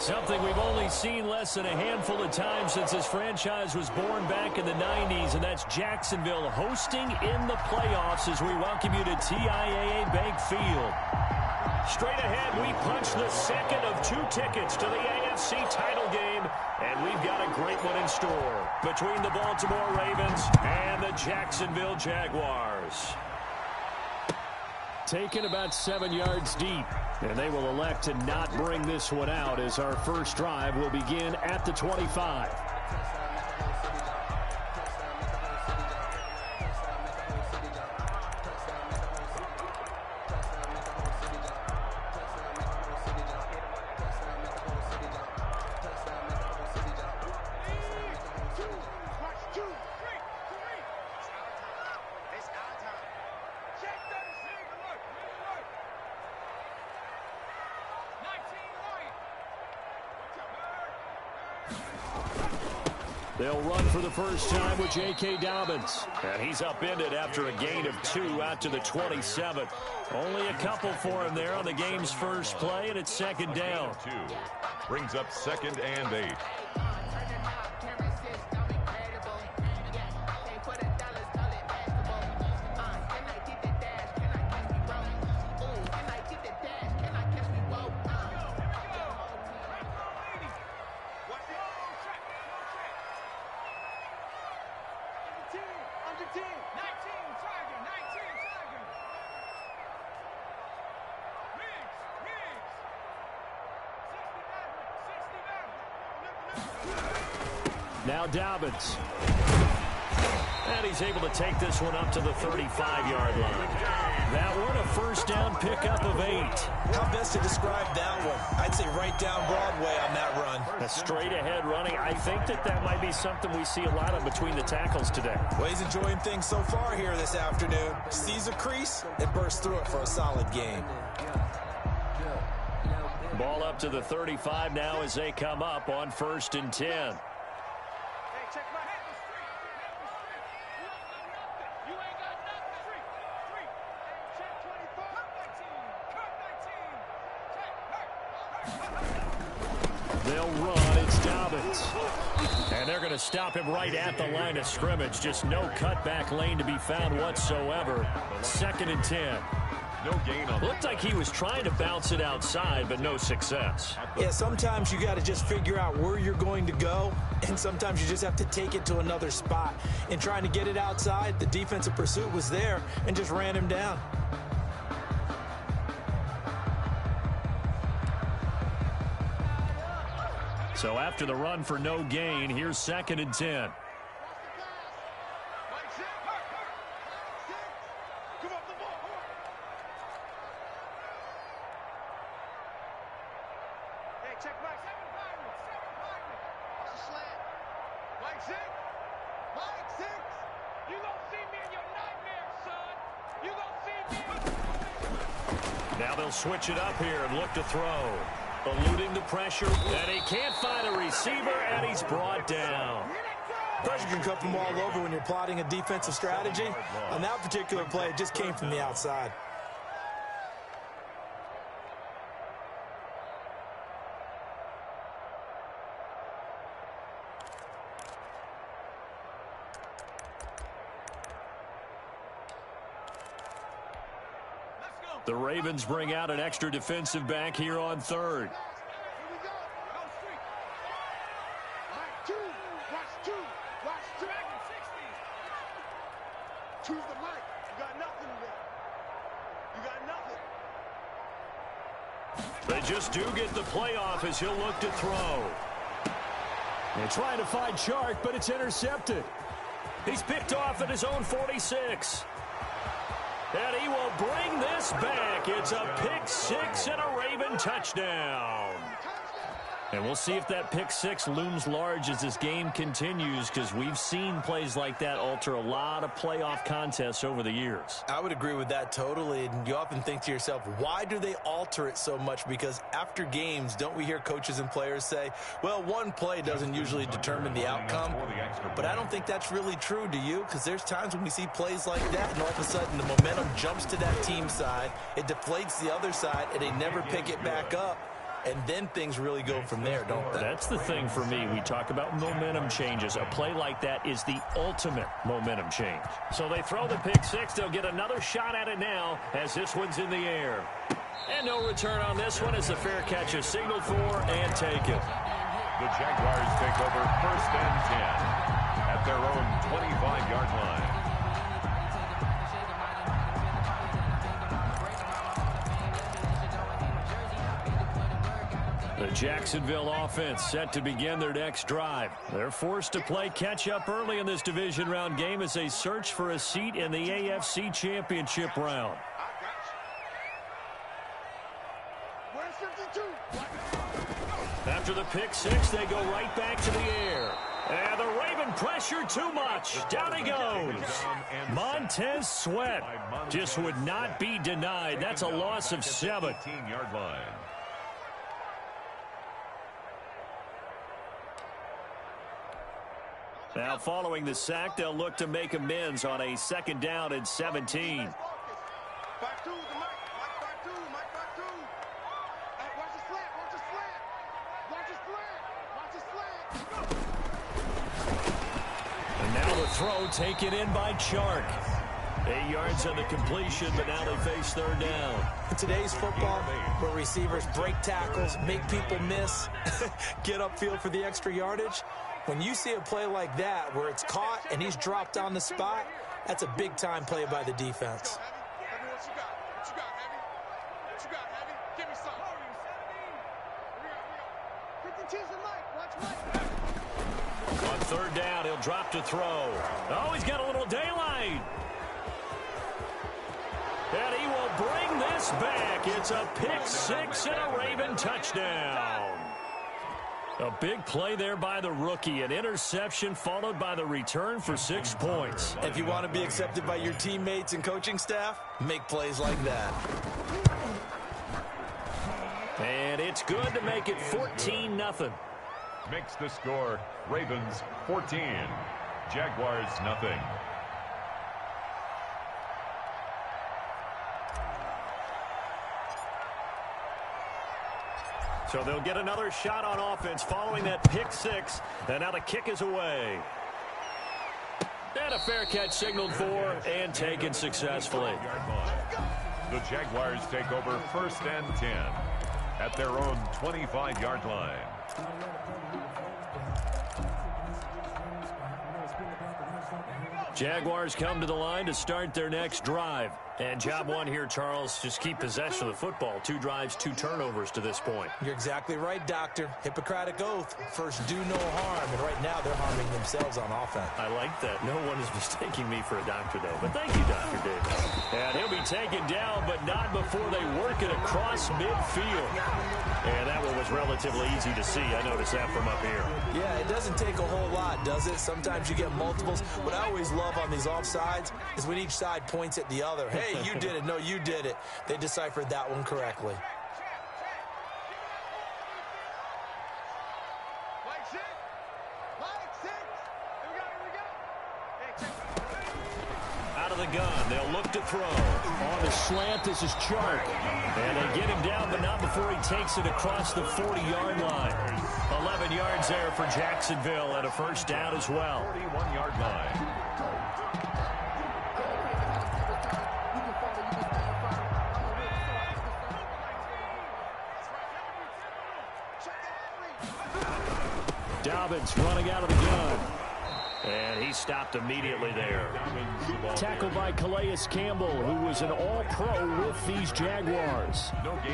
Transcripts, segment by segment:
Something we've only seen less than a handful of times since this franchise was born back in the 90s, and that's Jacksonville hosting in the playoffs as we welcome you to TIAA Bank Field. Straight ahead, we punch the second of 2 tickets to the AFC title game, and we've got a great one in store between the Baltimore Ravens and the Jacksonville Jaguars. Taken about 7 yards deep, and they will elect to not bring this one out as our first drive will begin at the 25. They'll run for the first time with J.K. Dobbins. And he's upended after a gain of 2 out to the 27. Only a couple for him there on the game's first play, and it's second down. 2 brings up 2nd and 8. Now Dobbins. And he's able to take this one up to the 35-yard line. That one a first down pickup of 8. How best to describe that one? I'd say right down Broadway on that run. A straight ahead running. I think that might be something we see a lot of between the tackles today. Well, he's enjoying things so far here this afternoon. Sees a crease and bursts through it for a solid gain. Ball up to the 35 now as they come up on 1st and 10. They'll run. It's Dobbins. And they're going to stop him right at the line of scrimmage. Just no cutback lane to be found whatsoever. 2nd and 10. No gain on. Looked like he was trying to bounce it outside, but no success. Yeah, sometimes you got to just figure out where you're going to go, and sometimes you just have to take it to another spot. In trying to get it outside, the defensive pursuit was there and just ran him down. So after the run for no gain, here's 2nd and 10. Now they'll switch it up here and look to throw. Eluding the pressure, and he can't find a receiver, and he's brought down. Pressure can come from all over when you're plotting a defensive strategy. On that particular play, it just came from the outside. The Ravens bring out an extra defensive back here on 3rd. They just do get the playoff as he'll look to throw. They're trying to find Chark, but it's intercepted. He's picked off at his own 46. And he will bring this back. It's a pick 6 and a Raven touchdown. And we'll see if that pick 6 looms large as this game continues, because we've seen plays like that alter a lot of playoff contests over the years. I would agree with that totally. And you often think to yourself, why do they alter it so much? Because after games, don't we hear coaches and players say, well, one play doesn't usually determine the outcome. But I don't think that's really true, do you? Because there's times when we see plays like that, and all of a sudden the momentum jumps to that team side. It deflates the other side, and they never pick it back up. and then things really go from there, don't they? That's the thing for me. We talk about momentum changes. A play like that is the ultimate momentum change. So they throw the pick six. They'll get another shot at it now as this one's in the air. And no return on this one as the fair catch is signaled for and taken. The Jaguars take over 1st and 10 at their own 25-yard line. The Jacksonville offense set to begin their next drive. They're forced to play catch-up early in this division round game as they search for a seat in the AFC Championship round. After the pick six, they go right back to the air. And the Raven pressure too much. Down he goes. Montez Sweat just would not be denied. That's a loss of 7. 15-yard line. Now following the sack, they'll look to make amends on a 2nd down and 17. And now the throw taken in by Chark. 8 yards on the completion, but now they face 3rd down. In today's football, where receivers break tackles, make people miss, get upfield for the extra yardage, when you see a play like that where it's caught and he's dropped on the spot, that's a big-time play by the defense. On 3rd down, he'll drop to throw. Oh, he's got a little daylight. And he will bring this back. It's a pick six and a Raven touchdown. A big play there by the rookie. An interception followed by the return for 6 points. If you want to be accepted by your teammates and coaching staff, make plays like that. And it's good to make it 14-0. Makes the score Ravens 14, Jaguars nothing. So they'll get another shot on offense following that pick six. And now the kick is away. And a fair catch signaled for and taken successfully. The Jaguars take over 1st and 10 at their own 25-yard line. Jaguars come to the line to start their next drive. And job one here, Charles, just keep possession of the football. 2 drives, 2 turnovers to this point. You're exactly right, Doctor. Hippocratic oath. First, do no harm. And right now, they're harming themselves on offense. I like that. No one is mistaking me for a Dr. Dave. But thank you, Dr. Davis. And he'll be taken down, but not before they work it across midfield. And that one was relatively easy to see. I noticed that from up here. Yeah, it doesn't take a whole lot, does it? Sometimes you get multiples. What I always love on these offsides is when each side points at the other. Hey, you did it. No, you did it. They deciphered that one correctly. Out of the gun, they'll look to throw. On the slant, this is Chark. And they get him down, but not before he takes it across the 40-yard line. 11 yards there for Jacksonville and a first down as well. 41-yard line. Dobbins running out of the gun. And he stopped immediately there. Tackled by Calais Campbell, who was an all-pro with these Jaguars.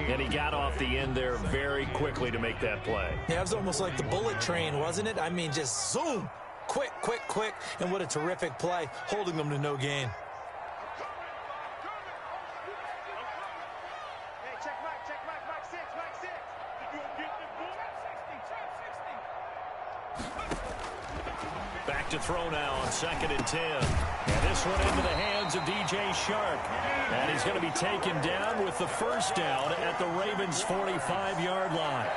And he got off the end there very quickly to make that play. Yeah, it was almost like the bullet train, wasn't it? I mean, just zoom. Quick, quick, quick. And what a terrific play, holding them to no gain. Back to throw now on 2nd and 10. And this one into the hands of DJ Chark. And he's going to be taken down with the first down at the Ravens' 45-yard line.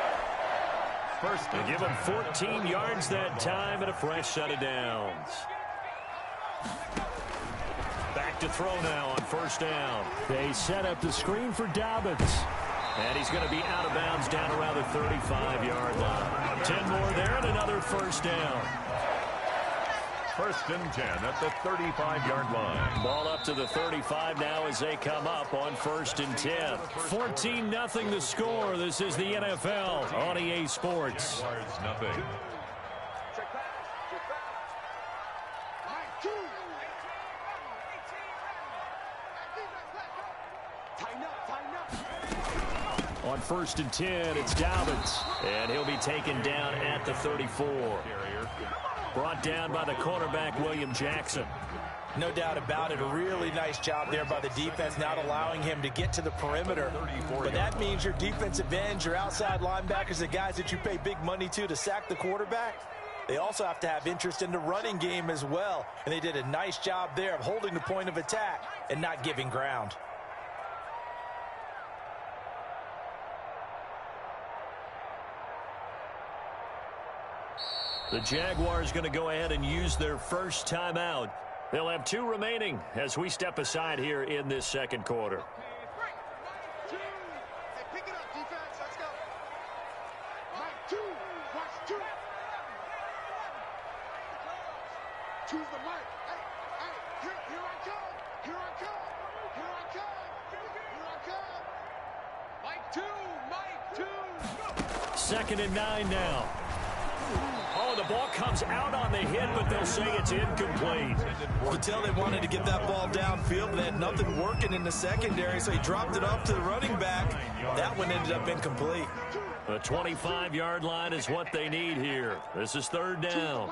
First, they give him 14 yards that time and a fresh set of downs. Back to throw now on 1st down. They set up the screen for Dobbins. And he's going to be out of bounds down around the 35-yard line. 10 more there and another first down. First and 10 at the 35-yard line. Ball up to the 35 now as they come up on first and 10. 14-0 the score. This is the NFL on EA Sports. Nothing. On first and 10, it's Dobbins. And he'll be taken down at the 34. Brought down by the cornerback, William Jackson. No doubt about it. A really nice job there by the defense, not allowing him to get to the perimeter. But that means your defensive ends, your outside linebackers, the guys that you pay big money to sack the quarterback, they also have to have interest in the running game as well. And they did a nice job there of holding the point of attack and not giving ground. The Jaguars going to go ahead and use their first timeout. They'll have 2 remaining as we step aside here in this second quarter. Second and 9 now. Oh, the ball comes out on the hit, but they'll say it's incomplete. You could tell they wanted to get that ball downfield, but they had nothing working in the secondary, so he dropped it off to the running back. That one ended up incomplete. The 25-yard line is what they need here. This is third down.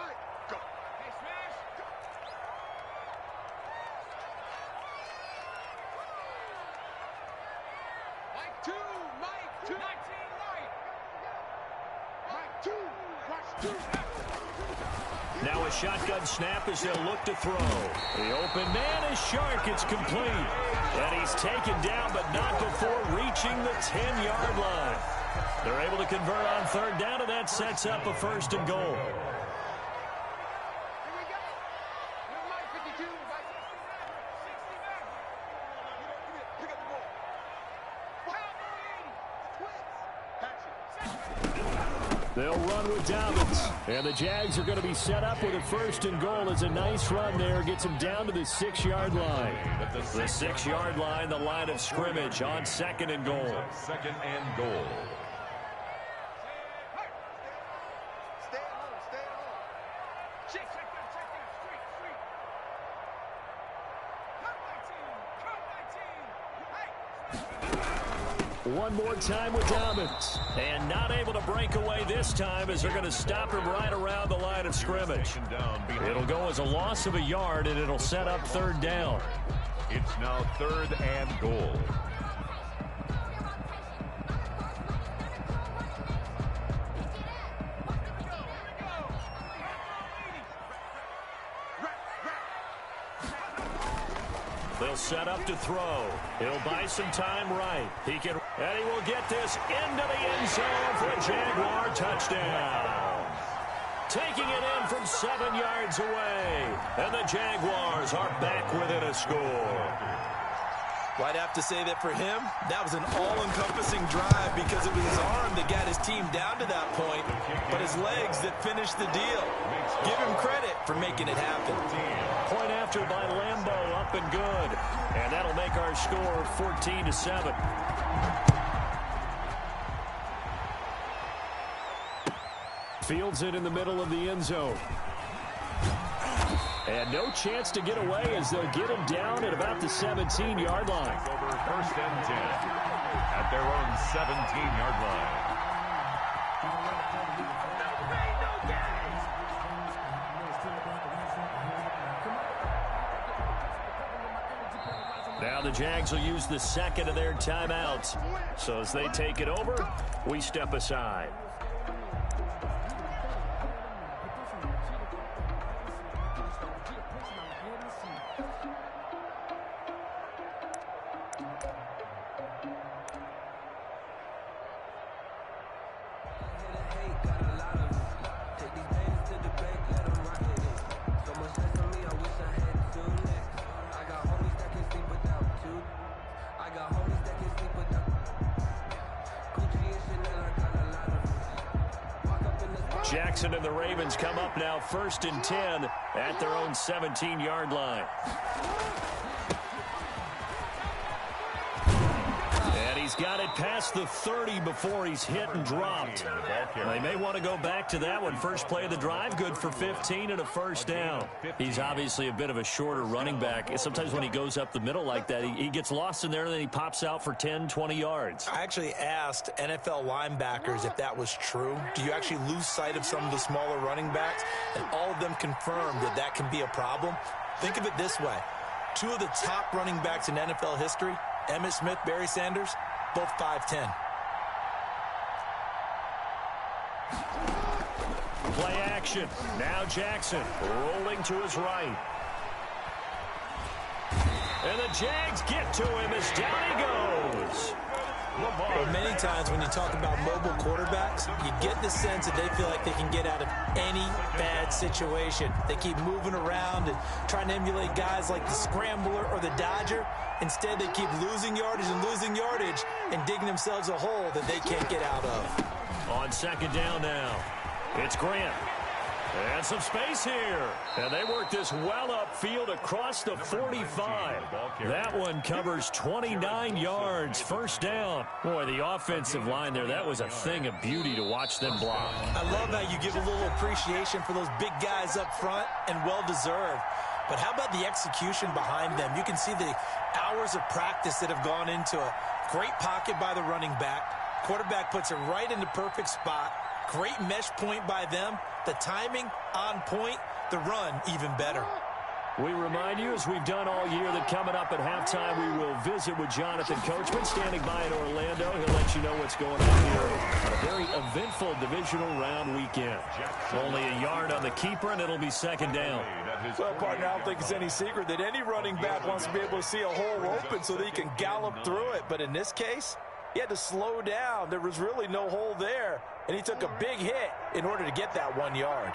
Now a shotgun snap as they'll look to throw. The open man is Shark. It's complete. And he's taken down, but not before reaching the 10-yard line. They're able to convert on third down, and that sets up a first and goal. They'll run with Dobbins. And the Jags are going to be set up with a first and goal. It's a nice run there. Gets them down to the 6-yard line. The 6-yard line, the line of scrimmage on second and goal. Second and goal. One more time with Dobbins. And not able to break away this time as they're going to stop him right around the line of scrimmage. It'll go as a loss of a yard, and it'll set up third down. It's now third and goal. They'll set up to throw. He'll buy some time right. And he will get this into the end zone for a Jaguar touchdown. Taking it in from 7 yards away. And the Jaguars are back within a score. Well, I'd have to say that for him, that was an all-encompassing drive because it was his arm that got his team down to that point, but his legs that finished the deal. Give him credit for making it happen. Point after by Lambeau, up and good. And that'll make our score 14-7. Fields it in the middle of the end zone. And no chance to get away as they'll get him down at about the 17-yard line. Over first and 10 at their own 17-yard line. Now the Jags will use the second of their timeouts. So as they take it over, we step aside. Jackson and the Ravens come up now 1st and 10 at their own 17-yard line. And he's got it past the 30 before he's hit and dropped. They may want to go back to that one. First play of the drive, good for 15 and a first down. He's obviously a bit of a shorter running back. Sometimes when he goes up the middle like that, he gets lost in there, and then he pops out for 10, 20 yards. I actually asked NFL linebackers if that was true. Do you actually lose sight of some of the smaller running backs? And all of them confirmed that that can be a problem. Think of it this way. 2 of the top running backs in NFL history, Emmitt Smith, Barry Sanders, both 5'10". Play action. Now Jackson rolling to his right. And the Jags get to him as down he goes. Well, many times when you talk about mobile quarterbacks, you get the sense that they feel like they can get out of any bad situation. They keep moving around and trying to emulate guys like the Scrambler or the Dodger. Instead, they keep losing yardage and digging themselves a hole that they can't get out of. On 2nd down now, it's Grant. And some space here. And they work this well upfield across the 45. That one covers 29 yards. First down. Boy, the offensive line there, that was a thing of beauty to watch them block. I love how you give a little appreciation for those big guys up front, and well-deserved. But how about the execution behind them? You can see the hours of practice that have gone into it. Great pocket by the running back. Quarterback puts it right in the perfect spot. Great mesh point by them. The timing on point. The run even better. We remind you, as we've done all year, that coming up at halftime, we will visit with Jonathan Coachman, standing by in Orlando. He'll let you know what's going on here on a very eventful divisional round weekend. Only a yard on the keeper, and it'll be 2nd down. Well, partner, I don't think it's any secret that any running back wants to be able to see a hole open so that he can gallop through it. But in this case, he had to slow down. There was really no hole there, and he took a big hit in order to get that 1 yard.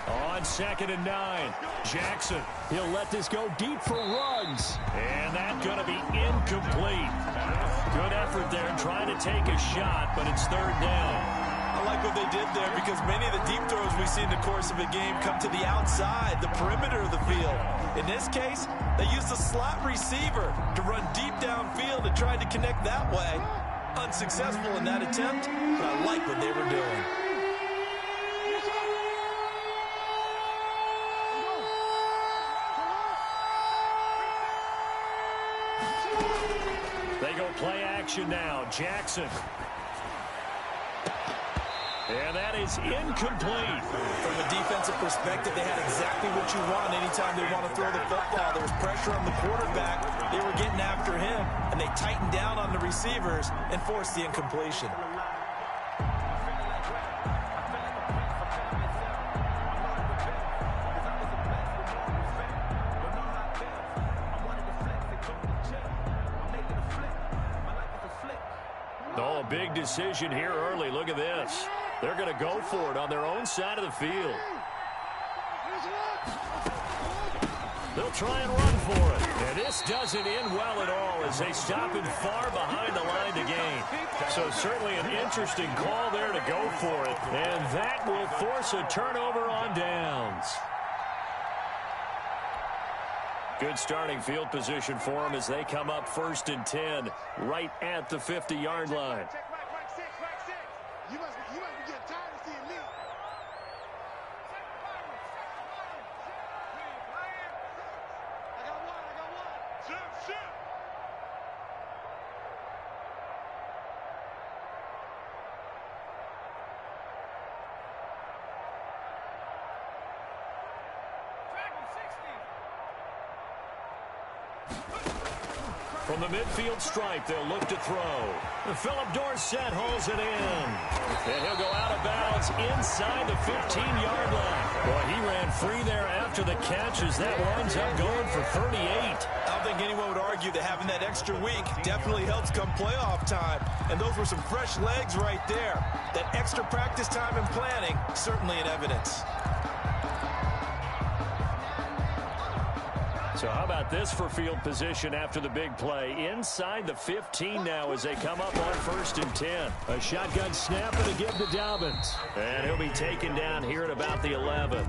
On 2nd and 9, Jackson. He'll let this go deep for Ruggs. And that's going to be incomplete. Good effort there trying to take a shot, but it's 3rd down. I like what they did there because many of the deep throws we see in the course of a game come to the outside, the perimeter of the field. In this case, they used the slot receiver to run deep downfield and tried to connect that way. Unsuccessful in that attempt, but I like what they were doing. They go play action now. Jackson. And that is incomplete. From a defensive perspective, they had exactly what you want anytime they want to throw the football. There was pressure on the quarterback. They were getting after him, and they tightened down on the receivers and forced the incompletion. Oh, a big decision here early. Look at this. They're going to go for it on their own side of the field. They'll try and run for it. And this doesn't end well at all as they stop him far behind the line to gain. So certainly an interesting call there to go for it. And that will force a turnover on downs. Good starting field position for them as they come up 1st and 10 right at the 50-yard line. You must be getting tired of seeing me. I got one. Shoot. From the midfield stripe, they'll look to throw. Philip Dorsett holds it in. And he'll go out of bounds inside the 15-yard line. Boy, he ran free there after the catch as that winds up going for 38. I don't think anyone would argue that having that extra week definitely helps come playoff time. And those were some fresh legs right there. That extra practice time and planning, certainly in evidence. So how about this for field position after the big play? Inside the 15 now as they come up on 1st and 10. A shotgun snap and a give to Dobbins. And he'll be taken down here at about the 11.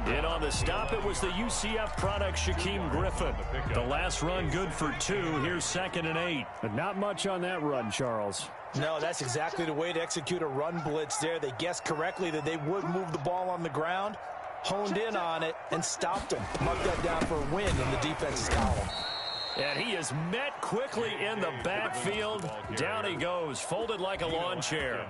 In on the stop, it was the UCF product, Shaquem Griffin. The last run good for 2. Here's 2nd and 8. But not much on that run, Charles. No, that's exactly the way to execute a run blitz there. They guessed correctly that they would move the ball on the ground, honed in on it, and stopped them. Marked that down for a win in the defense's column. And he is met quickly in the backfield. Down he goes, folded like a lawn chair.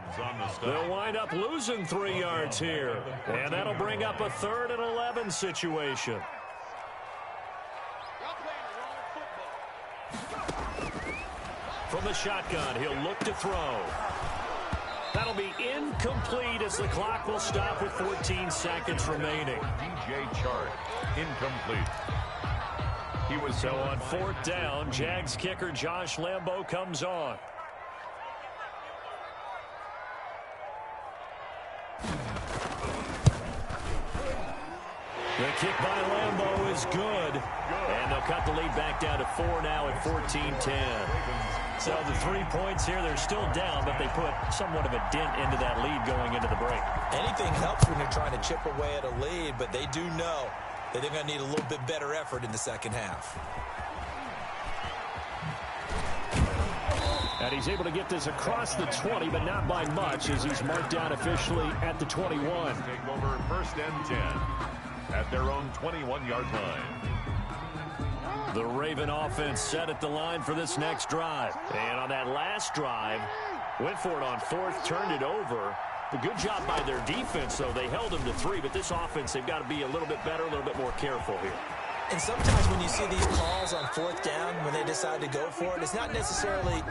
They'll wind up losing 3 yards here. And that'll bring up a 3rd and 11 situation. From the shotgun, he'll look to throw. That'll be incomplete as the clock will stop with 14 seconds remaining. DJ Chark, incomplete. He was so on 4th down. Jags kicker Josh Lambo comes on. The kick by Lambo is good. And they'll cut the lead back down to 4 now at 14-10. So the 3 points here, they're still down, but they put somewhat of a dent into that lead going into the break. Anything helps when you're trying to chip away at a lead, but they do know that they're going to need a little bit better effort in the second half. And he's able to get this across the 20, but not by much, as he's marked down officially at the 21. Take over 1st and 10 at their own 21-yard line. The Raven offense set at the line for this next drive. And on that last drive, went for it on 4th, turned it over. A good job by their defense, though. They held them to 3, but this offense, they've got to be a little bit better, a little bit more careful here. And sometimes when you see these calls on 4th down, when they decide to go for it, it's not necessarily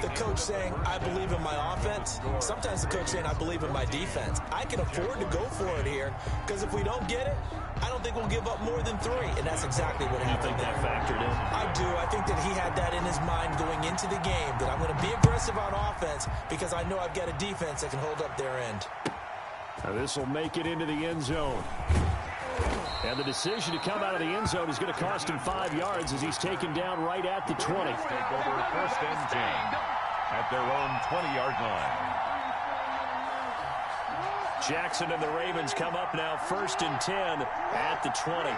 the coach saying, I believe in my offense. Sometimes the coach saying, I believe in my defense. I can afford to go for it here, because if we don't get it, I don't think we'll give up more than 3. And that's exactly what happened. You think that factored in? I do. I think that he had that in his mind going into the game, that I'm going to be aggressive on offense because I know I've got a defense that can hold up their end. Now this will make it into the end zone. And the decision to come out of the end zone is going to cost him 5 yards as he's taken down right at the 20. Take over 1st and 10 at their own 20-yard line. Jackson and the Ravens come up now 1st and 10 at the 20.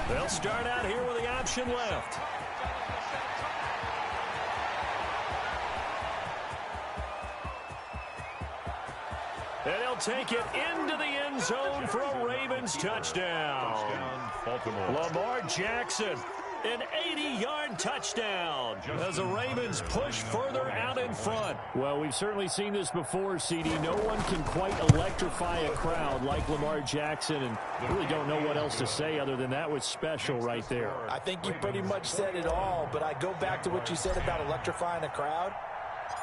They'll start out here with the option left. And they'll take it into the end zone for a Ravens touchdown. Lamar Jackson, an 80-yard touchdown as the Ravens push further out in front. Well, we've certainly seen this before, CD. No one can quite electrify a crowd like Lamar Jackson, and really don't know what else to say other than that was special right there. I think you pretty much said it all, but I go back to what you said about electrifying a crowd.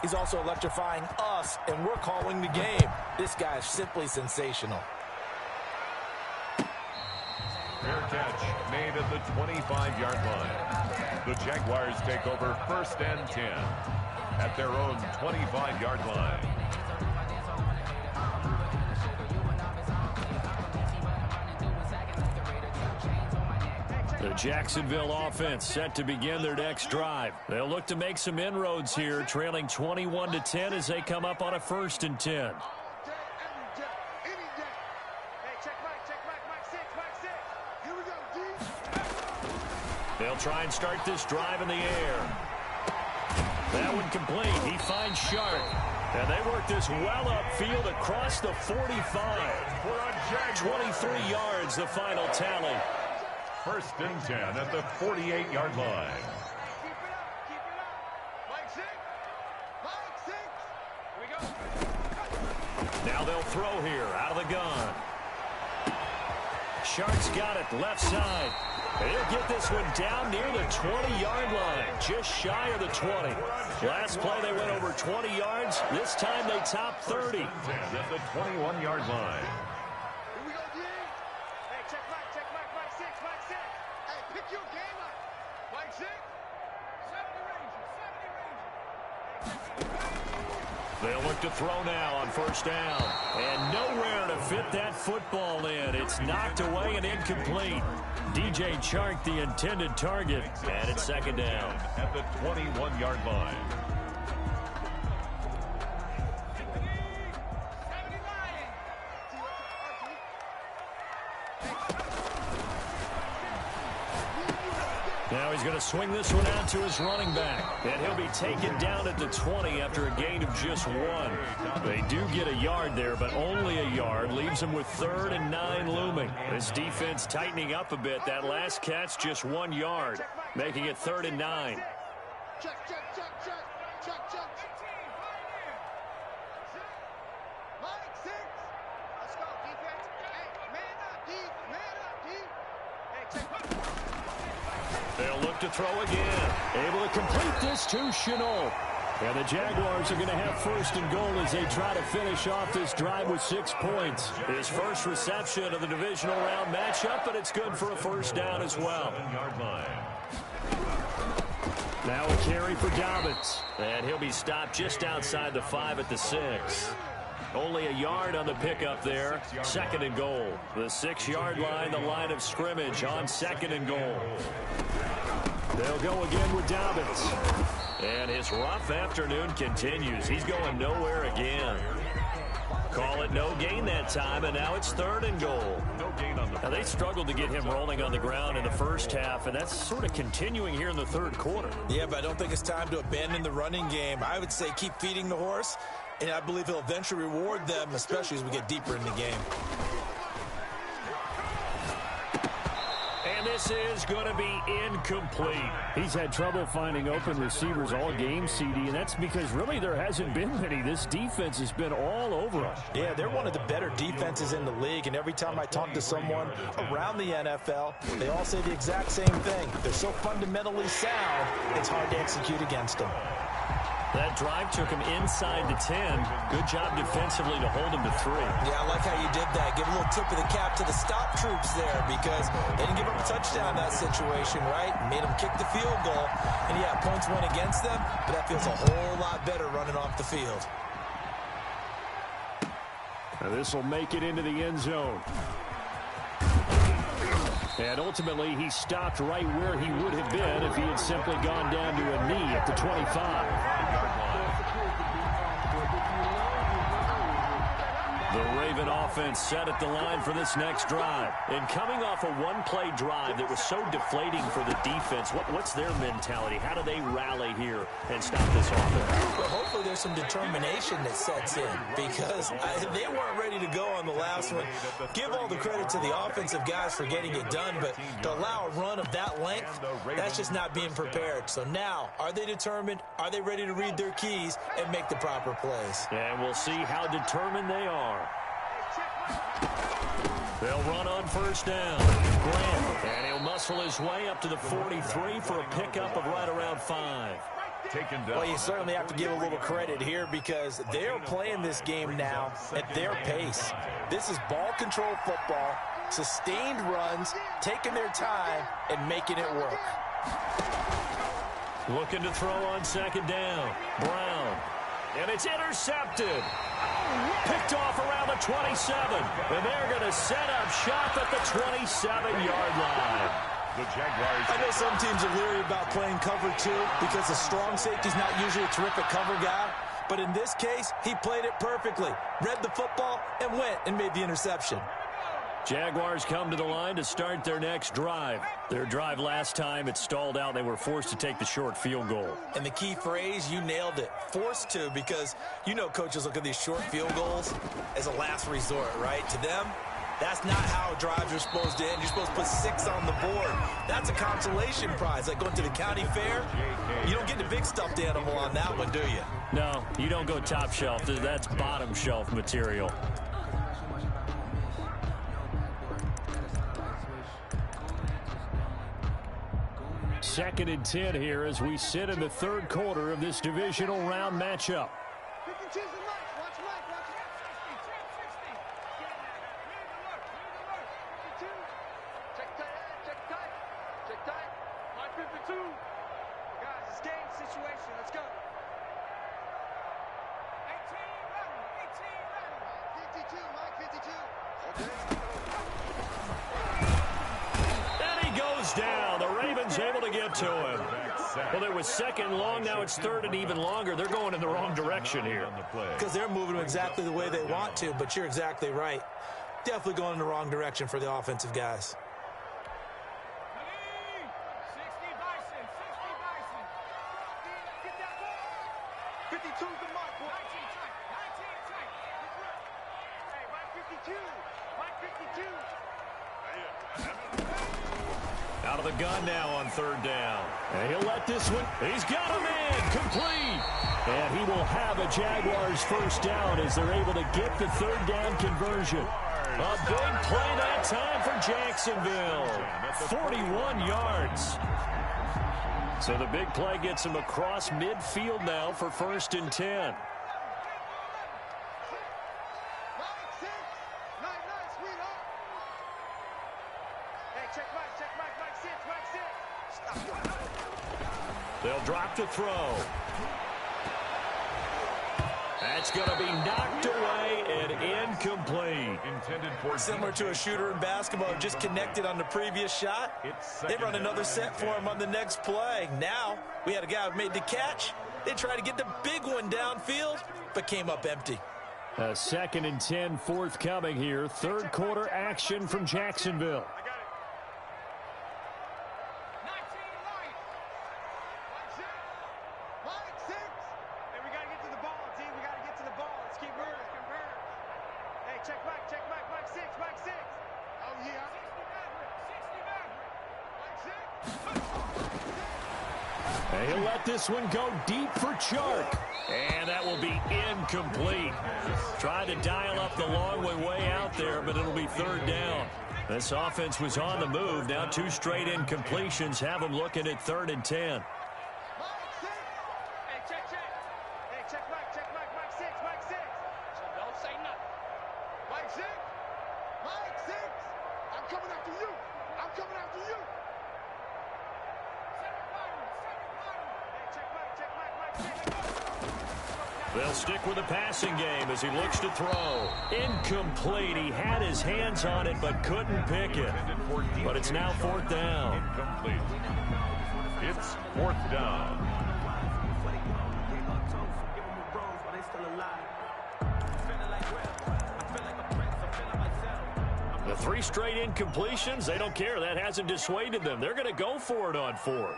He's also electrifying us, and we're calling the game. This guy's simply sensational. Fair catch made at the 25-yard line. The Jaguars take over 1st and 10 at their own 25-yard line. The Jacksonville offense set to begin their next drive. They'll look to make some inroads here, trailing 21-10 as they come up on a 1st and 10. They'll try and start this drive in the air. That one complete. He finds Sharp. And they work this well upfield across the 45. 23 yards, the final tally. 1st and 10 at the 48-yard line. Now they'll throw here out of the gun. Shark's got it left side. He'll get this one down near the 20-yard line, just shy of the 20. Last play they went over 20 yards. This time they top 30. 10 at the 21-yard line. The They'll look to throw now on first down. And nowhere to fit that football in. It's knocked away and incomplete. DJ Chark, the intended target, and it's second down. At the 21-yard line. Now he's going to swing this one out to his running back. And he'll be taken down at the 20 after a gain of just 1. They do get a yard there, but only a yard. Leaves them with 3rd and 9 looming. This defense tightening up a bit. That last catch, just 1 yard, making it 3rd and 9. Check, check, check, check, check, check. Mike, 6. Let's go, defense. Hey, man up, D. Man up, D. Hey, check. They'll look to throw again. Able to complete this to Chenault. And the Jaguars are going to have 1st and goal as they try to finish off this drive with 6 points. His first reception of the divisional round matchup, but it's good for a first down as well. Now a carry for Dobbins. And he'll be stopped just outside the 5 at the 6. Only a yard on the pickup there. 2nd and goal. The 6-yard line, the line of scrimmage on 2nd and goal. They'll go again with Dobbins. And his rough afternoon continues. He's going nowhere again. Call it no gain that time, and now it's 3rd and goal. No gain on the now, they struggled to get him rolling on the ground in the first half, and that's sort of continuing here in the 3rd quarter. Yeah, but I don't think it's time to abandon the running game. I would say keep feeding the horse, and I believe he'll eventually reward them, especially as we get deeper in the game. And this is going to be incomplete. He's had trouble finding open receivers all game, CD, and that's because really there hasn't been many. This defense has been all over them. Yeah, they're one of the better defenses in the league, and every time I talk to someone around the NFL, they all say the exact same thing. They're so fundamentally sound, it's hard to execute against them. That drive took him inside the 10. Good job defensively to hold him to 3. Yeah, I like how you did that. Give a little tip of the cap to the stop troops there because they didn't give up a touchdown in that situation, right? Made them kick the field goal. And, yeah, points went against them, but that feels a whole lot better running off the field. Now this will make it into the end zone. And ultimately, he stopped right where he would have been if he had simply gone down to a knee at the 25. The Raven offense set at the line for this next drive. And coming off a one-play drive that was so deflating for the defense, what's their mentality? How do they rally here and stop this offense? Well, hopefully there's some determination that sets in because they weren't ready to go on the last one. Give all the credit to the offensive guys for getting it done, but to allow a run of that length, that's just not being prepared. So now, are they determined? Are they ready to read their keys and make the proper plays? And we'll see how determined they are. They'll run on first down. Grant, and he'll muscle his way up to the 43 for a pickup of right around 5. Taken down. Well, you certainly have to give a little credit here because they're playing this game now at their pace. This is ball control football, sustained runs, taking their time, and making it work. Looking to throw on second down. Brown. And it's intercepted. Picked off around the 27. And they're going to set up shop at the 27-yard line. The Jaguars. I know some teams are leery about playing cover 2 because the strong safety's not usually a terrific cover guy. But in this case, he played it perfectly. Read the football and went and made the interception. Jaguars come to the line to start their next drive. Their drive last time, it stalled out. They were forced to take the short field goal. And the key phrase, you nailed it, forced to, because you know coaches look at these short field goals as a last resort, right? To them, that's not how drives are supposed to end. You're supposed to put 6 on the board. That's a consolation prize, like going to the county fair. You don't get the big stuffed animal on that one, do you? No, you don't go top shelf. That's bottom shelf material. Second and 10 here as we sit in the third quarter of this divisional round matchup. Guys, it's game situation. Let's go. 18. And he goes down. The Ravens able to get to him. Well, it was second and long. Now it's third and even longer. They're going in the wrong direction here. Because they're moving them exactly the way they want to, but you're exactly right. Definitely going in the wrong direction for the offensive guys. 52's the mark, boy. 19 tight. Hey, Mike 52. Out of the gun now on third down. And he'll let this one. He's got a man. Complete. And he will have a Jaguars first down as they're able to get the third down conversion. A big play that time for Jacksonville. 41 yards. So the big play gets him across midfield now for first and 10. They'll drop to throw. That's going to be knocked away and incomplete. Similar to a shooter in basketball, just connected on the previous shot. They run another set for him on the next play. Now, we had a guy who made the catch. They tried to get the big one downfield, but came up empty. A second and 10 forthcoming here. Third quarter action from Jacksonville. He'll let this one go deep for Chark. And that will be incomplete. Tried to dial up the long way out there, but it'll be third down. This offense was on the move. Now two straight incompletions have them looking at third and 10. They'll stick with the passing game as he looks to throw. Incomplete. He had his hands on it but couldn't pick it. But it's now fourth down. Incomplete. It's fourth down. The three straight incompletions, they don't care. That hasn't dissuaded them. They're going to go for it on fourth.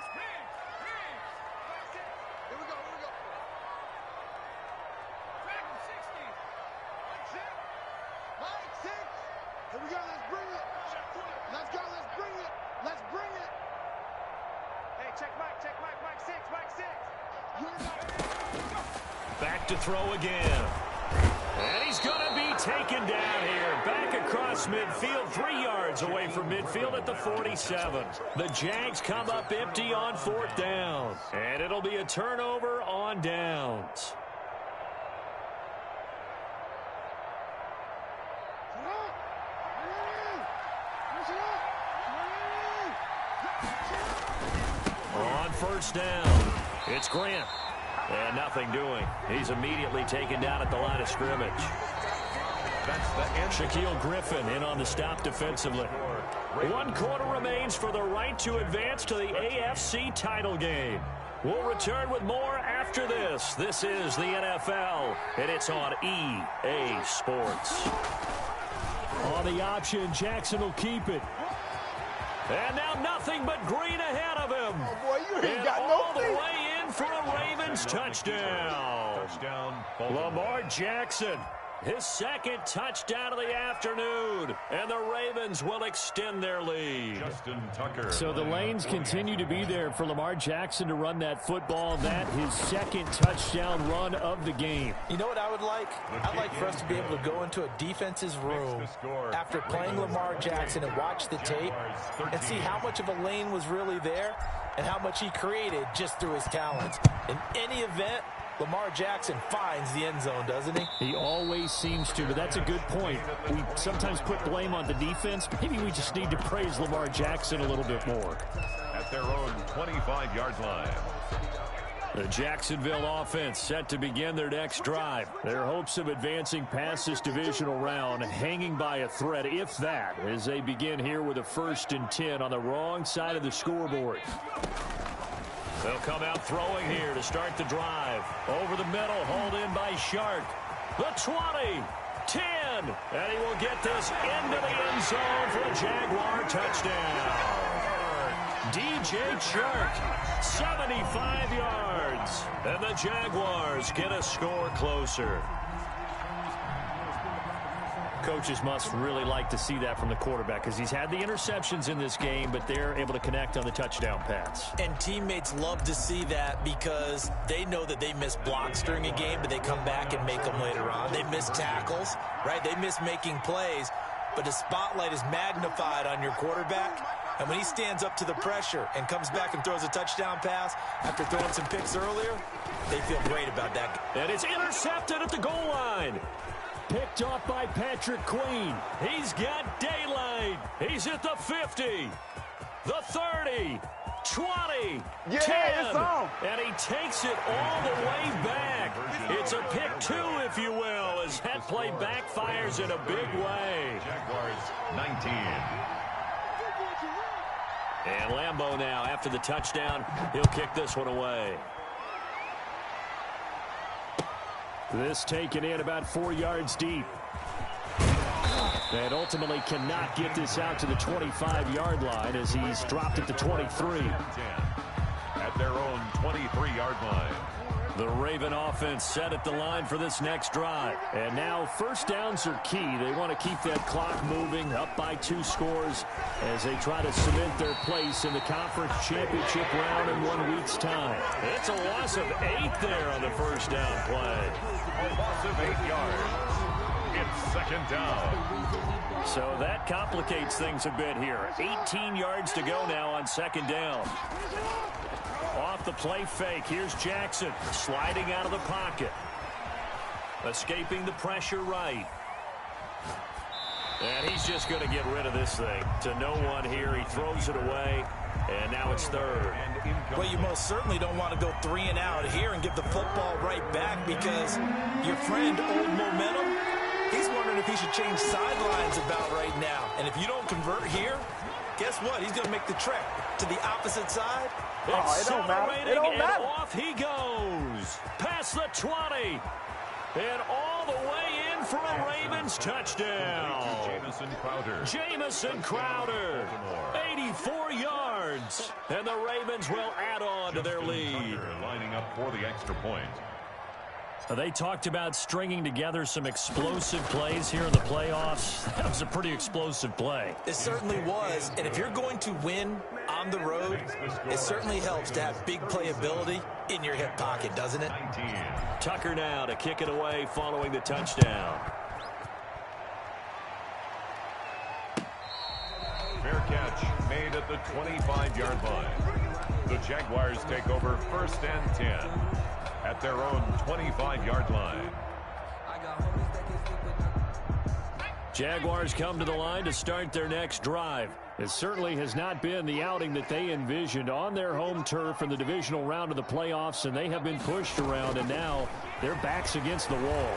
Back to throw again. And he's going to be taken down here. Back across midfield, 3 yards away from midfield at the 47. The Jags come up empty on fourth down. And it'll be a turnover on downs. On first down, it's Grant. And nothing doing. He's immediately taken down at the line of scrimmage. That's the end. Shaquille Griffin in on the stop defensively. 1 quarter remains for the right to advance to the AFC title game. We'll return with more after this. This is the NFL, and it's on EA Sports. On the option, Jackson will keep it. And now nothing but green ahead of him. Oh, boy, you ain't and got all no the feet. way in for a Ravens touchdown. Touchdown. Lamar Jackson, his second touchdown of the afternoon. And the Ravens will extend their lead. Justin Tucker. So the lanes continue to be there for Lamar Jackson to run that football. That his second touchdown run of the game. You know what I would like? I'd like for us to be able to go into a defense's room after playing Lamar Jackson and watch the tape and see how much of a lane was really there and how much he created just through his talents. In any event, Lamar Jackson finds the end zone, doesn't he? He always seems to, but that's a good point. We sometimes put blame on the defense. Maybe we just need to praise Lamar Jackson a little bit more. At their own 25-yard line. The Jacksonville offense set to begin their next drive. Their hopes of advancing past this divisional round hanging by a thread, if that, as they begin here with a 1st and 10 on the wrong side of the scoreboard. They'll come out throwing here to start the drive. Over the middle, hauled in by Shark. The 20, 10, and he will get this into the end zone for a Jaguar touchdown. DJ Chark, 75 yards, and the Jaguars get a score closer. Coaches must really like to see that from the quarterback because he's had the interceptions in this game, but they're able to connect on the touchdown pass. And teammates love to see that because they know that they miss blocks during a game, but they come back and make them later on. They miss tackles, right? They miss making plays, but the spotlight is magnified on your quarterback. And when he stands up to the pressure and comes back and throws a touchdown pass after throwing some picks earlier, they feel great about that. And it's intercepted at the goal line. Picked off by Patrick Queen. He's got daylight. He's at the 50, the 30, 20, 10. It's on. And he takes it all the way back. It's a pick 2, if you will, as that play backfires in a big way. Jaguars 19. And Lambeau now, after the touchdown, he'll kick this one away. This taken in about 4 yards deep. And ultimately cannot get this out to the 25-yard line as he's dropped at the 23. At their own 23-yard line. The Raven offense set at the line for this next drive. And now first downs are key. They want to keep that clock moving, up by 2 scores as they try to cement their place in the conference championship round in 1 week's time. It's a loss of 8 there on the first down play. A loss of 8 yards. It's 2nd down. So that complicates things a bit here. 18 yards to go now on 2nd down. Off the play fake, here's Jackson sliding out of the pocket. Escaping the pressure right. And he's just going to get rid of this thing to no one here. He throws it away, and now it's 3rd. Well, you most certainly don't want to go 3 and out here and give the football right back because your friend, Old Momentum, he's wondering if he should change sidelines about right now. And if you don't convert here, guess what? He's going to make the trek to the opposite side. It don't matter. It don't matter. Off he goes. Past the 20. And all the way in for a Ravens touchdown. Jamison Crowder. 84 yards. And the Ravens will add on to their lead. Lining up for the extra point. They talked about stringing together some explosive plays here in the playoffs. That was a pretty explosive play. It certainly was. And if you're going to win on the road, it certainly helps to have big playability in your hip pocket, doesn't it? 19. Tucker now to kick it away following the touchdown. Fair catch made at the 25-yard line. The Jaguars take over 1st and 10 at their own 25-yard line. Jaguars come to the line to start their next drive. It certainly has not been the outing that they envisioned on their home turf in the divisional round of the playoffs, and they have been pushed around, and now their backs against the wall.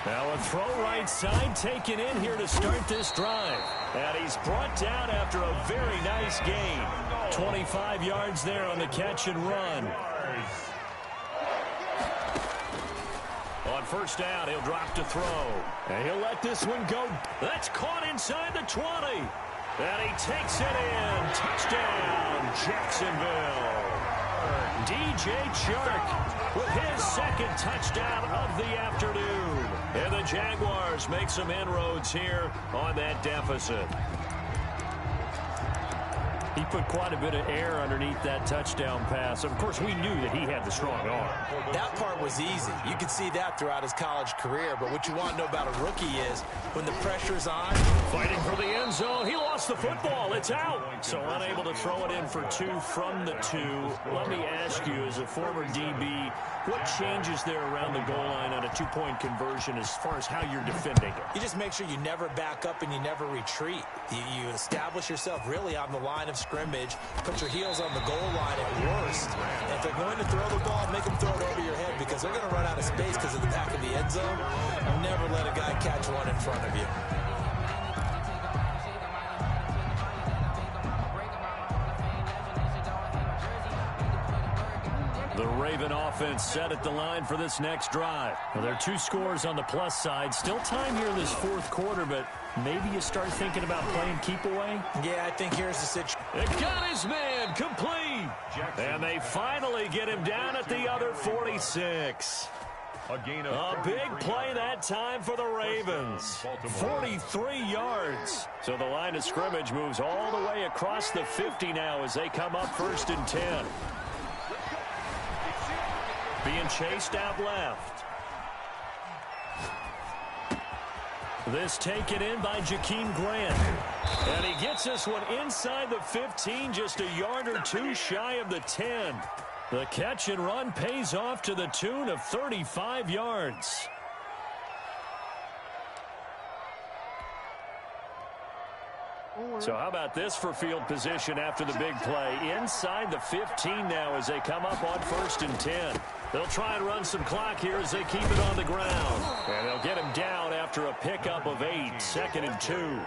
Now a throw right side taken in here to start this drive. And he's brought down after a very nice gain. 25 yards there on the catch and run. On first down, he'll drop to throw. And he'll let this one go. That's caught inside the 20. And he takes it in. Touchdown, Jacksonville. DJ Chark with his 2nd touchdown of the afternoon. And the Jaguars make some inroads here on that deficit. He put quite a bit of air underneath that touchdown pass. Of course, we knew that he had the strong arm. That part was easy. You could see that throughout his college career. But what you want to know about a rookie is when the pressure's on. Fighting for the end zone. He lost the football. It's out. So unable to throw it in for 2 from the 2. Let me ask you, as a former DB, what changes there around the goal line on a 2-point conversion as far as how you're defending it? You just make sure you never back up and you never retreat. You establish yourself really on the line of scrimmage, put your heels on the goal line at worst. And if they're going to throw the ball, make them throw it over your head because they're going to run out of space because of the back of the end zone. Never let a guy catch one in front of you. The Raven offense set at the line for this next drive. Well, there are 2 scores on the plus side. Still time here in this fourth quarter, but maybe you start thinking about playing keep away? Yeah, I think here's the situation. It got his man complete. And they finally get him down at the other 46. A big play that time for the Ravens. 43 yards. So the line of scrimmage moves all the way across the 50 now as they come up 1st and 10. Being chased out left. This taken in by Jakeem Grant. And he gets this one inside the 15, just a yard or 2 shy of the 10. The catch and run pays off to the tune of 35 yards. So how about this for field position after the big play? Inside the 15 now as they come up on 1st and 10. They'll try and run some clock here as they keep it on the ground. And they'll get him down after a pickup of 8, 2nd and 2.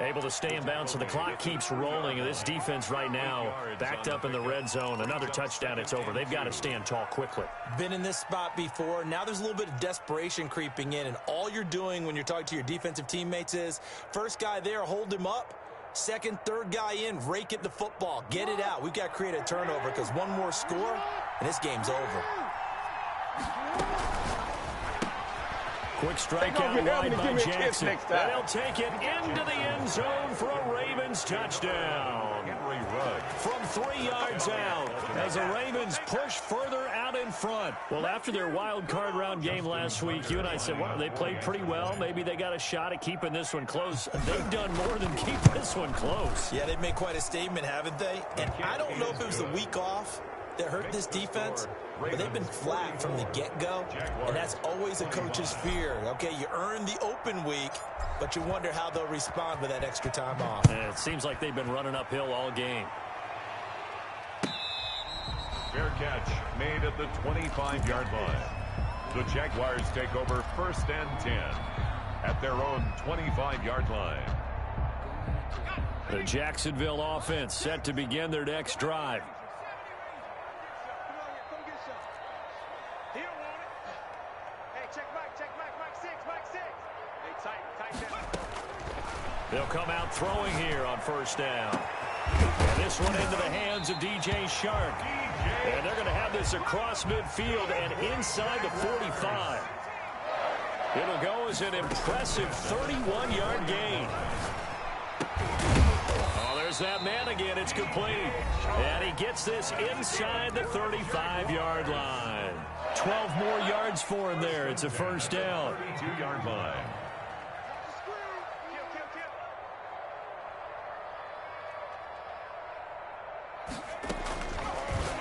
Able to stay in bounds, so the clock keeps rolling. This defense right now backed up in the red zone. Another touchdown, it's over. They've got to stand tall quickly. Been in this spot before. Now there's a little bit of desperation creeping in, and all you're doing when you're talking to your defensive teammates is, first guy there, hold him up. Second, third guy in, rake at the football. Get it out. We've got to create a turnover because one more score, and this game's over. Quick strike out wide by Jackson. And they'll take it into the end zone for a Ravens touchdown. From 3 yards out as the Ravens push further out in front. Well, after their wild card round game last week, you and I said, well, they played pretty well. Maybe they got a shot at keeping this one close. They've done more than keep this one close. Yeah, they've made quite a statement, haven't they? And I don't know if it was the week off that hurt this defense, but they've been flat from the get-go, and that's always a coach's fear. Okay, you earn the open week, but you wonder how they'll respond with that extra time off. And it seems like they've been running uphill all game. Fair catch made at the 25-yard line. The Jaguars take over 1st and 10 at their own 25-yard line. The Jacksonville offense set to begin their next drive. They'll come out throwing here on 1st down. And this one into the hands of DJ Shark. And they're going to have this across midfield and inside the 45. It'll go as an impressive 31-yard gain. Oh, there's that man again. It's complete. And he gets this inside the 35-yard line. 12 more yards for him there. It's a 1st down. 32-yard line.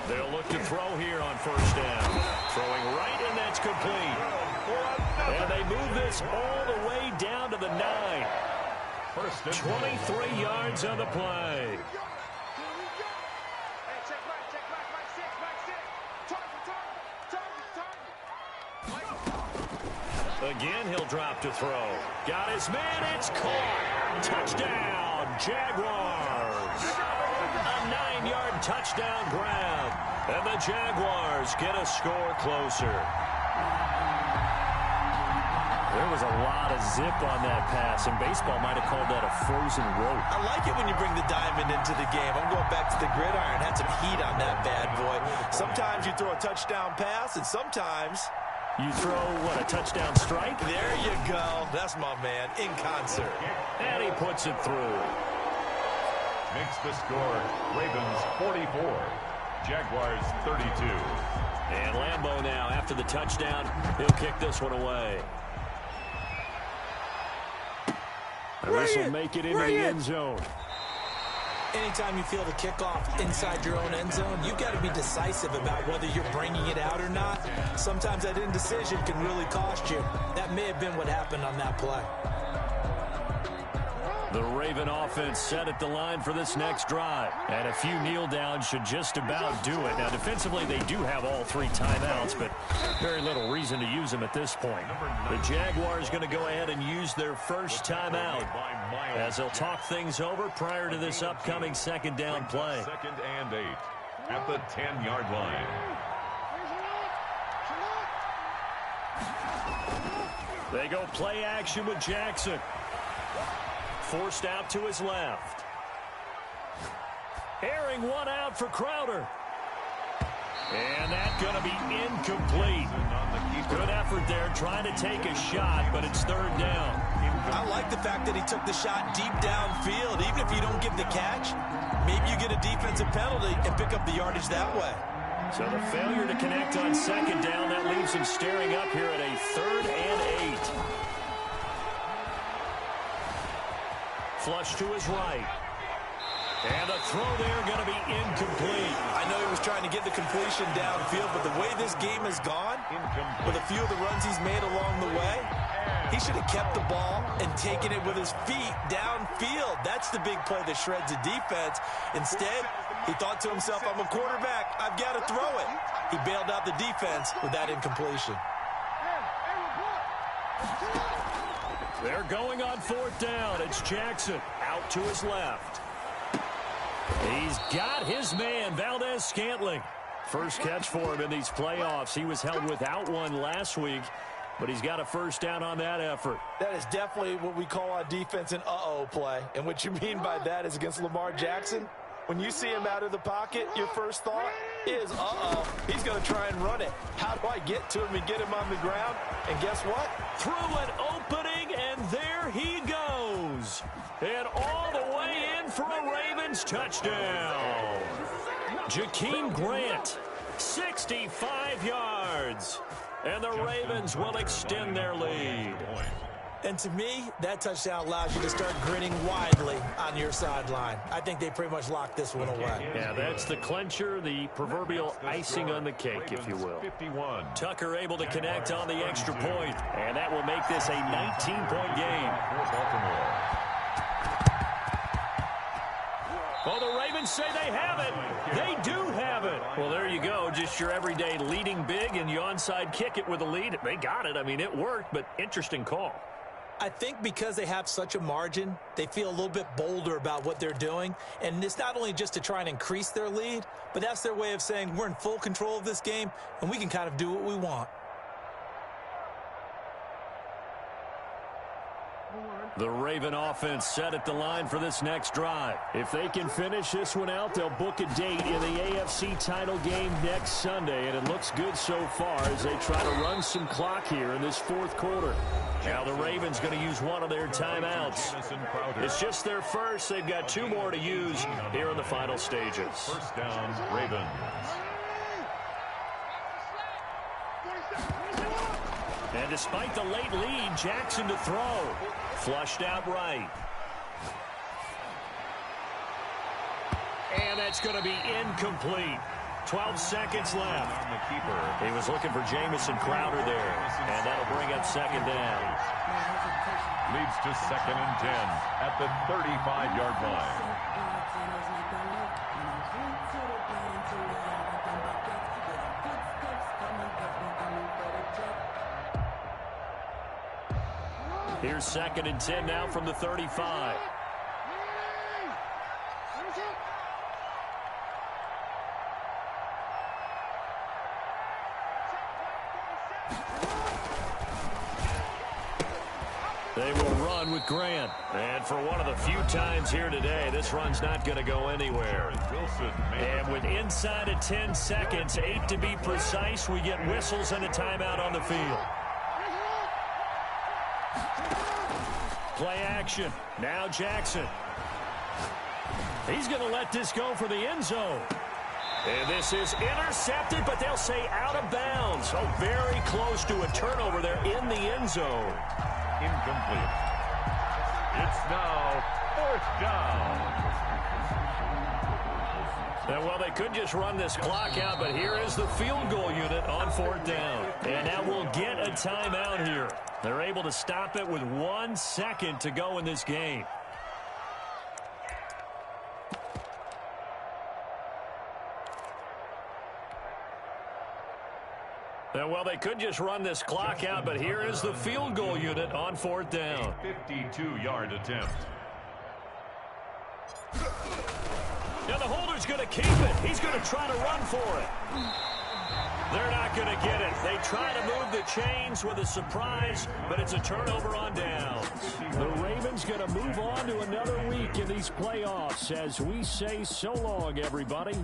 They'll look to throw here on 1st down. Throwing right, and that's complete. And they move this all the way down to the 9. 23 yards on the play. Again, he'll drop to throw. Got his man, it's caught. Touchdown, Jaguars. A 9-yard touchdown grab. And the Jaguars get a score closer. There was a lot of zip on that pass, and baseball might have called that a frozen rope. I like it when you bring the diamond into the game. I'm going back to the gridiron. Had some heat on that bad boy. Sometimes you throw a touchdown pass, and sometimes you throw, what, a touchdown strike? There you go. That's my man, in concert. And he puts it through. Makes the score Ravens 44, Jaguars 32. And Lambeau now, after the touchdown, he'll kick this one away. And this will make it into the end zone. Anytime you feel the kickoff inside your own end zone, you've got to be decisive about whether you're bringing it out or not. Sometimes that indecision can really cost you. That may have been what happened on that play. The Raven offense set at the line for this next drive. And a few kneel downs should just about do it. Now, defensively, they do have all 3 timeouts, but very little reason to use them at this point. The Jaguars going to go ahead and use their first timeout as they'll talk things over prior to this upcoming second down play. 2nd and 8 at the 10-yard line. They go play action with Jackson. Forced out to his left. Airing one out for Crowder. And that's going to be incomplete. Good effort there trying to take a shot, but it's 3rd down. I like the fact that he took the shot deep downfield. Even if you don't get the catch, maybe you get a defensive penalty and pick up the yardage that way. So the failure to connect on 2nd down, that leaves him staring up here at a 3rd and 8. Flush to his right. And a throw there going to be incomplete. I know he was trying to get the completion downfield, but the way this game has gone, with a few of the runs he's made along the way, he should have kept the ball and taken it with his feet downfield. That's the big play that shreds a defense. Instead, he thought to himself, I'm a quarterback, I've got to throw it. He bailed out the defense with that incompletion. They're going on 4th down. It's Jackson out to his left. He's got his man, Valdez-Scantling. First catch for him in these playoffs. He was held without one last week, but he's got a first down on that effort. That is definitely what we call on defense an uh-oh play. And what you mean by that is against Lamar Jackson, when you see him out of the pocket, your first thought is, uh-oh, he's going to try and run it. How do I get to him and get him on the ground? And guess what? Through an opening, and there he goes. And all the way in for a Ravens touchdown. Jakeem Grant, 65 yards. And the Ravens will extend their lead. And to me, that touchdown allows you to start grinning widely on your sideline. I think they pretty much locked this one away. Yeah, that's the clincher, the proverbial icing on the cake, if you will. 51. Tucker able to connect on the extra point, and that will make this a 19-point game. Well, the Ravens say they have it. They do have it. Well, there you go. Just your everyday leading big, and you onside kick it with a lead. They got it. I mean, it worked, but interesting call. I think because they have such a margin, they feel a little bit bolder about what they're doing. And it's not only just to try and increase their lead, but that's their way of saying we're in full control of this game, and we can kind of do what we want. The Raven offense set at the line for this next drive. If they can finish this one out, they'll book a date in the AFC title game next Sunday, and it looks good so far as they try to run some clock here in this 4th quarter. Now the Ravens going to use one of their timeouts. It's just their first. They've got 2 more to use here in the final stages. First down, Ravens. And despite the late lead, Jackson to throw. Flushed out right. And that's going to be incomplete. 12 seconds left. He was looking for Jamison Crowder there. And that'll bring up 2nd down. Leads to 2nd and 10 at the 35-yard line. Here's 2nd and 10 now from the 35. They will run with Grant. And for one of the few times here today, this run's not going to go anywhere. And with inside of 10 seconds, 8 to be precise, we get whistles and a timeout on the field. Play action. Now Jackson. He's going to let this go for the end zone. And this is intercepted, but they'll say out of bounds. Oh, very close to a turnover there in the end zone. Incomplete. It's now 4th down. And well, they could just run this clock out, but here is the field goal unit on 4th down. And now we'll get a timeout here. They're able to stop it with 1 second to go in this game. Well, they could just run this clock out, but here is the field goal unit on 4th down. 52-yard attempt. Now the holder's going to keep it. He's going to try to run for it. They're not going to get it. They try to move the chains with a surprise, but it's a turnover on downs. The Ravens going to move on to another week in these playoffs as we say so long, everybody.